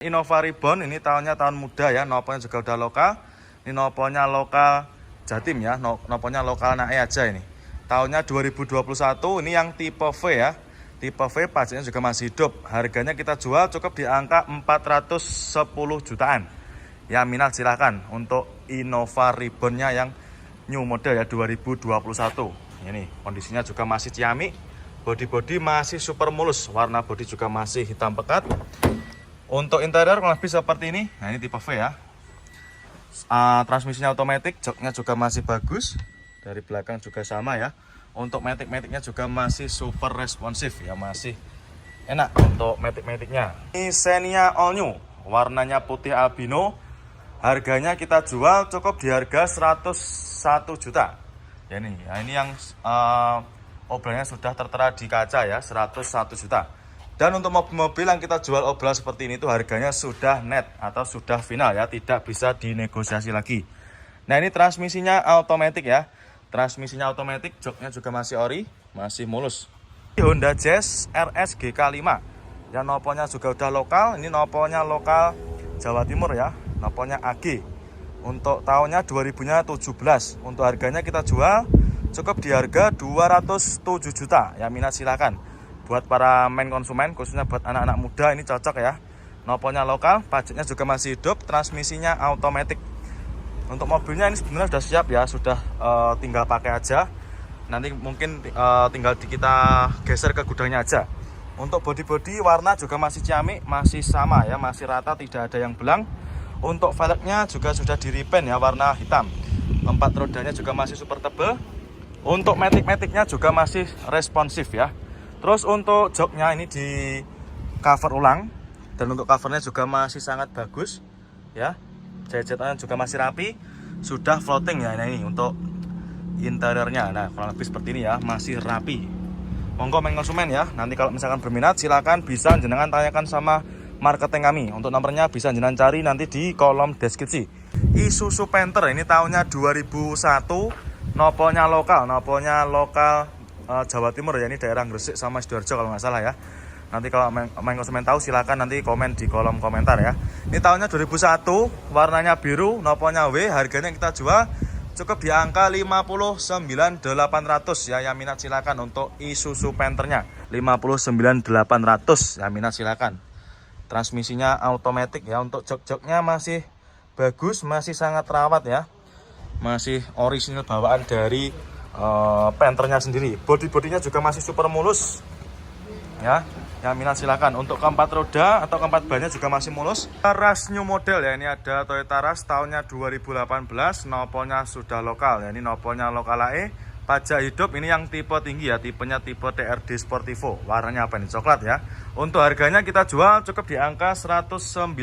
Innova Ribbon ini tahunnya tahun muda ya, noponya juga udah lokal. Ini noponya lokal Jatim ya, noponya lokal nae aja ini. Tahunnya 2021, ini yang tipe V ya. Tipe V pajaknya juga masih hidup. Harganya kita jual cukup di angka 410 jutaan. Ya minat silahkan untuk Innova Ribbonnya yang new model ya 2021. Ini kondisinya juga masih ciamik. Bodi masih super mulus, warna bodi juga masih hitam pekat. Untuk interior kurang lebih seperti ini. Nah ini tipe V ya. Transmisinya otomatis, joknya juga masih bagus. Dari belakang juga sama ya. Untuk matic-maticnya juga masih super responsif ya, masih enak untuk matic-maticnya. Ini Xenia All New, warnanya putih albino. Harganya kita jual cukup di harga 101 juta. Ya ini yang obrolannya sudah tertera di kaca ya, 101 juta. Dan untuk mobil-mobil yang kita jual obral seperti ini itu harganya sudah net atau sudah final ya, tidak bisa dinegosiasi lagi. Nah ini transmisinya otomatis ya, transmisinya otomatis, joknya juga masih ori, masih mulus. Honda Jazz RS GK5 yang noponya juga udah lokal, ini noponya lokal Jawa Timur ya, noponya AG. Untuk tahunnya 2017, untuk harganya kita jual cukup di harga 207 juta ya, minat silakan. Buat para main konsumen, khususnya buat anak-anak muda ini cocok ya. Noponya lokal, pajaknya juga masih hidup, transmisinya otomatis. Untuk mobilnya ini sebenarnya sudah siap ya, sudah tinggal pakai aja. Nanti mungkin tinggal kita geser ke gudangnya aja. Untuk bodi warna juga masih ciamik, masih sama ya, masih rata, tidak ada yang belang. Untuk velgnya juga sudah di repaint ya, warna hitam. Empat rodanya juga masih super tebal. Untuk matic-maticnya juga masih responsif ya. Terus untuk joknya ini di cover ulang, dan untuk covernya juga masih sangat bagus ya. Jajatannya juga masih rapi, sudah floating ya. Nah ini untuk interiornya, nah kurang lebih seperti ini ya, masih rapi. Monggo main konsumen ya, nanti kalau misalkan berminat silakan bisa jenengan tanyakan sama marketing kami. Untuk nomornya bisa jenengan cari nanti di kolom deskripsi. Isuzu Panther ini tahunnya 2001, noponya lokal Jawa Timur ya, ini daerah Gresik sama Sidoarjo kalau nggak salah ya. Nanti kalau main konsumen tahu silakan nanti komen di kolom komentar ya. Ini tahunnya 2001, warnanya biru, noponya W, harganya kita jual cukup di angka 59.800 ya. Yang minat silakan untuk Isuzu Panther-nya 59.800 ya, minat silakan. Transmisinya otomatis ya. Untuk jok-joknya masih bagus, masih sangat rawat ya. Masih orisinil bawaan dari Panther-nya sendiri. Bodinya juga masih super mulus ya. Yang minat silakan. Untuk keempat roda atau keempat bannya juga masih mulus. Rush new model ya, ini ada Toyota Rush tahunnya 2018, noponya sudah lokal ya. Ini noponya lokal AE, pajak hidup. Ini yang tipe tinggi ya, tipenya tipe TRD Sportivo. Warnanya apa ini? Coklat ya. Untuk harganya kita jual cukup di angka 195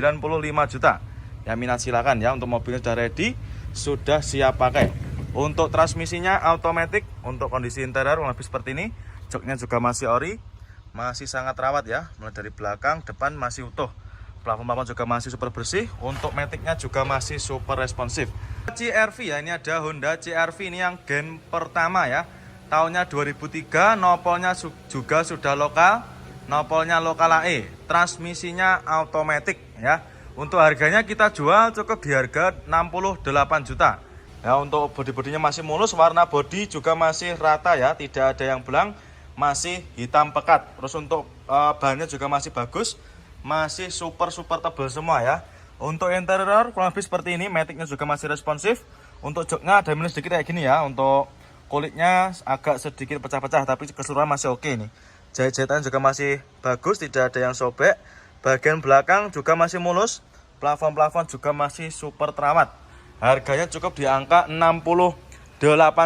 juta. Ya minat silakan ya. Untuk mobilnya sudah ready, sudah siap pakai. Untuk transmisinya otomatis. Untuk kondisi interior lebih seperti ini. Joknya juga masih ori, masih sangat rawat ya. Mulai dari belakang, depan masih utuh. Plafon juga masih super bersih. Untuk maticnya juga masih super responsif. CR-V ya, ini ada Honda CR-V ini yang gen pertama ya. Tahunnya 2003, nopolnya juga sudah lokal. Nopolnya lokal AE. Transmisinya otomatis ya. Untuk harganya kita jual cukup di harga 68 juta. Ya, untuk bodinya masih mulus, warna bodi juga masih rata ya, tidak ada yang belang, masih hitam pekat. Terus untuk bahannya juga masih bagus, masih super tebal semua ya. Untuk interior kurang lebih seperti ini, maticnya juga masih responsif. Untuk joknya ada minus sedikit kayak gini ya. Untuk kulitnya agak sedikit pecah-pecah, tapi keseluruhan masih oke nih. Jahit-jahitan juga masih bagus, tidak ada yang sobek. Bagian belakang juga masih mulus, plafon juga masih super terawat. Harganya cukup di angka 68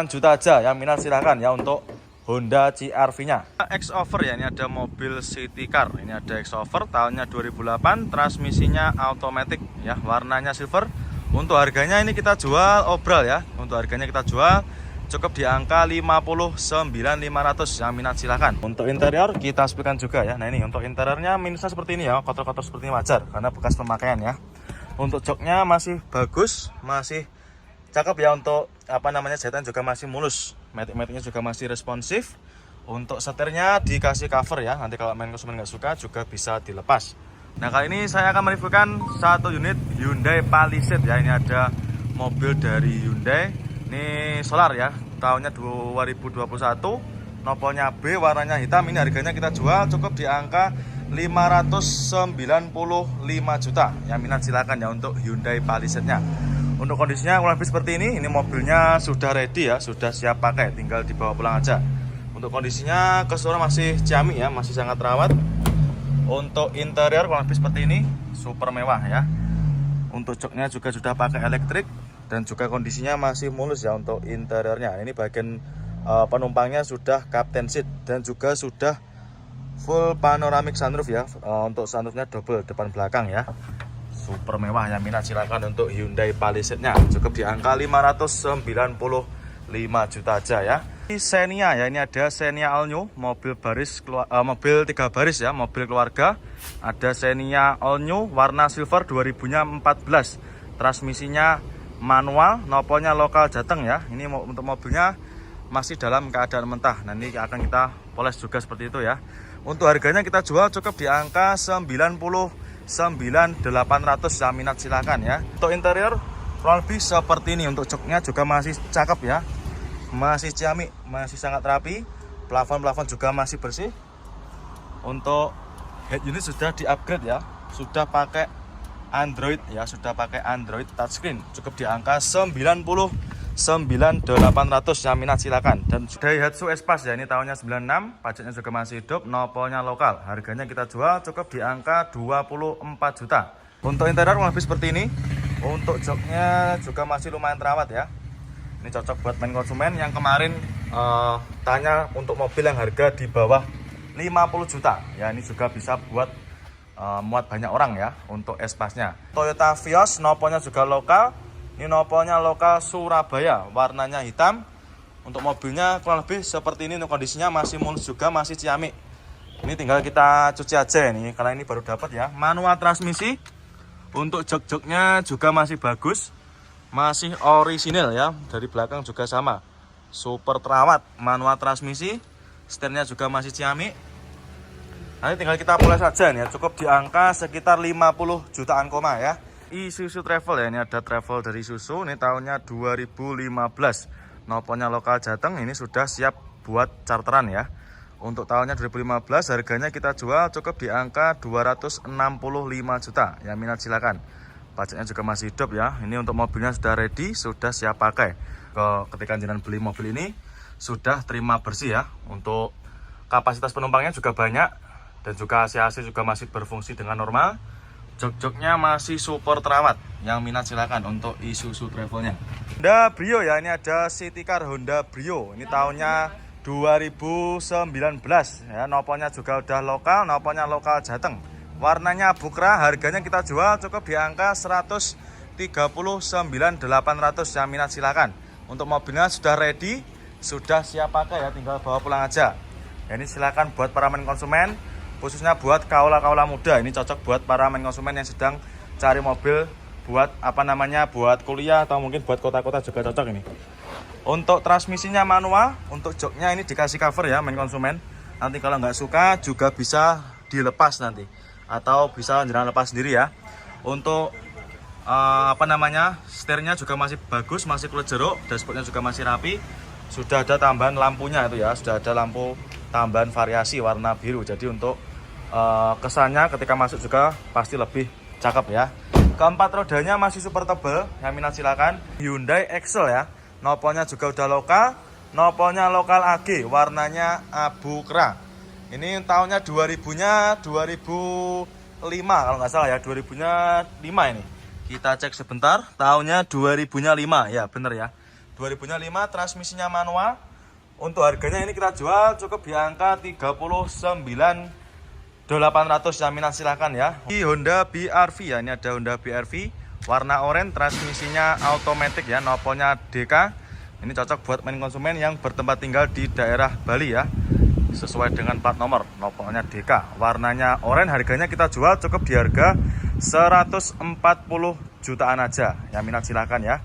juta aja. Yang minat silahkan ya untuk Honda CR-V-nya. X-Over ya, ini ada mobil city car. Ini ada X-Over tahunnya 2008, transmisinya otomatis ya, warnanya silver. Untuk harganya ini kita jual obral ya. Untuk harganya kita jual cukup di angka 59.500. Yang minat silahkan. Untuk interior kita sepikan juga ya. Nah ini untuk interiornya minusnya seperti ini ya, kotor-kotor seperti ini wajar karena bekas pemakaian ya. Untuk joknya masih bagus, masih cakep ya. Untuk jahitan juga masih mulus, matic-maticnya juga masih responsif. Untuk setirnya dikasih cover ya, nanti kalau main konsumen nggak suka juga bisa dilepas. Nah, kali ini saya akan mereviewkan satu unit Hyundai Palisade ya. Ini ada mobil dari Hyundai. Ini solar ya, tahunnya 2021, nopolnya B, warnanya hitam. Ini harganya kita jual cukup di angka 595 juta. Yang minat silakan ya untuk Hyundai Palisade-nya. Untuk kondisinya kurang lebih seperti ini. Ini mobilnya sudah ready ya, sudah siap pakai, tinggal dibawa pulang aja. Untuk kondisinya keseluruhan masih ciamik ya, masih sangat rawat. Untuk interior kurang lebih seperti ini, super mewah ya. Untuk joknya juga sudah pakai elektrik dan juga kondisinya masih mulus ya untuk interiornya. Ini bagian penumpangnya sudah captain seat dan juga sudah full panoramic sunroof ya. Untuk sunroofnya double depan belakang ya. Super mewah ya, minat silakan untuk Hyundai Palisade-nya. Cukup di angka 595 juta aja ya. Ini Xenia ya, ini ada Xenia All New, mobil 3 baris ya, mobil keluarga. Ada Xenia All New warna silver 2014. Transmisinya manual, nopolnya lokal Jateng ya. Ini untuk mobilnya masih dalam keadaan mentah. Nanti akan kita poles juga seperti itu ya. Untuk harganya kita jual cukup di angka 99.800 ya, minat silakan ya. Untuk interior kurang lebih seperti ini. Untuk joknya juga masih cakep ya, masih ciamik, masih sangat rapi. Plafon juga masih bersih. Untuk head unit sudah di upgrade ya, sudah pakai Android ya, sudah pakai Android touchscreen. Cukup di angka 99.800 ya, minat silakan. Dan Daihatsu Espace ya, ini tahunnya 96, pajaknya juga masih hidup, nopolnya lokal. Harganya kita jual cukup di angka 24 juta. Untuk interior lebih seperti ini. Untuk joknya juga masih lumayan terawat ya. Ini cocok buat main konsumen yang kemarin tanya untuk mobil yang harga di bawah 50 juta. Ya, ini juga bisa buat muat banyak orang ya untuk Espace-nya. Toyota Vios, nopolnya juga lokal. Ini nopolnya lokal Surabaya, warnanya hitam. Untuk mobilnya kurang lebih seperti ini. Untuk kondisinya masih mulus juga, masih ciamik. Ini tinggal kita cuci aja ini, karena ini baru dapat ya. Manual transmisi. Untuk jok-joknya juga masih bagus, masih orisinil ya. Dari belakang juga sama, super terawat. Manual transmisi, setirnya juga masih ciamik. Nanti tinggal kita poles saja nih ya. Cukup di angka sekitar 50 jutaan koma ya. Isuzu Travel ya, ini ada Travel dari Isuzu. Ini tahunnya 2015, nopolnya lokal Jateng. Ini sudah siap buat charteran ya. Untuk tahunnya 2015, harganya kita jual cukup di angka 265 juta ya, minat silakan. Pajaknya juga masih hidup ya. Ini untuk mobilnya sudah ready, sudah siap pakai. Ketika jenengan beli mobil ini sudah terima bersih ya. Untuk kapasitas penumpangnya juga banyak dan juga AC juga masih berfungsi dengan normal. Jok-joknya masih super terawat. Yang minat silakan untuk Isuzu Travelnya. Honda Brio ya, ini ada City Car Honda Brio. Ini tahunnya 2019 ya, nopolnya juga udah lokal, nopolnya lokal Jateng. Warnanya bukra, harganya kita jual cukup di angka 139.800 ya, minat silakan. Untuk mobilnya sudah ready, sudah siap pakai ya, tinggal bawa pulang aja. Ya, ini silakan buat para main konsumen, khususnya buat kaula-kaula muda. Ini cocok buat para main konsumen yang sedang cari mobil buat buat kuliah atau mungkin buat kota-kota juga cocok ini. Untuk transmisinya manual, untuk joknya ini dikasih cover ya main konsumen. Nanti kalau nggak suka juga bisa dilepas nanti, atau bisa jenengan lepas sendiri ya. Untuk setirnya juga masih bagus, masih kulit jeruk. Dashboardnya juga masih rapi. Sudah ada tambahan lampunya itu ya, sudah ada lampu tambahan variasi warna biru. Jadi untuk kesannya ketika masuk juga pasti lebih cakep ya. Keempat rodanya masih super tebal, yang minat silakan. Hyundai Excel ya, nopolnya juga udah lokal, nopolnya lokal AG, warnanya abu kera. Ini tahunnya 2005 kalau nggak salah ya, 2005 ini. Kita cek sebentar, tahunnya 2005 ya, bener ya. 2005, transmisinya manual. Untuk harganya ini kita jual cukup di angka 39.800 ya, minat silahkan ya. Di Honda BRV ya, ini ada Honda BRV warna oranye, transmisinya automatic ya, nopolnya DK. Ini cocok buat main konsumen yang bertempat tinggal di daerah Bali ya. Sesuai dengan plat nomor, nopolnya DK, warnanya oranye. Harganya kita jual cukup di harga 140 jutaan aja ya, minat silahkan ya.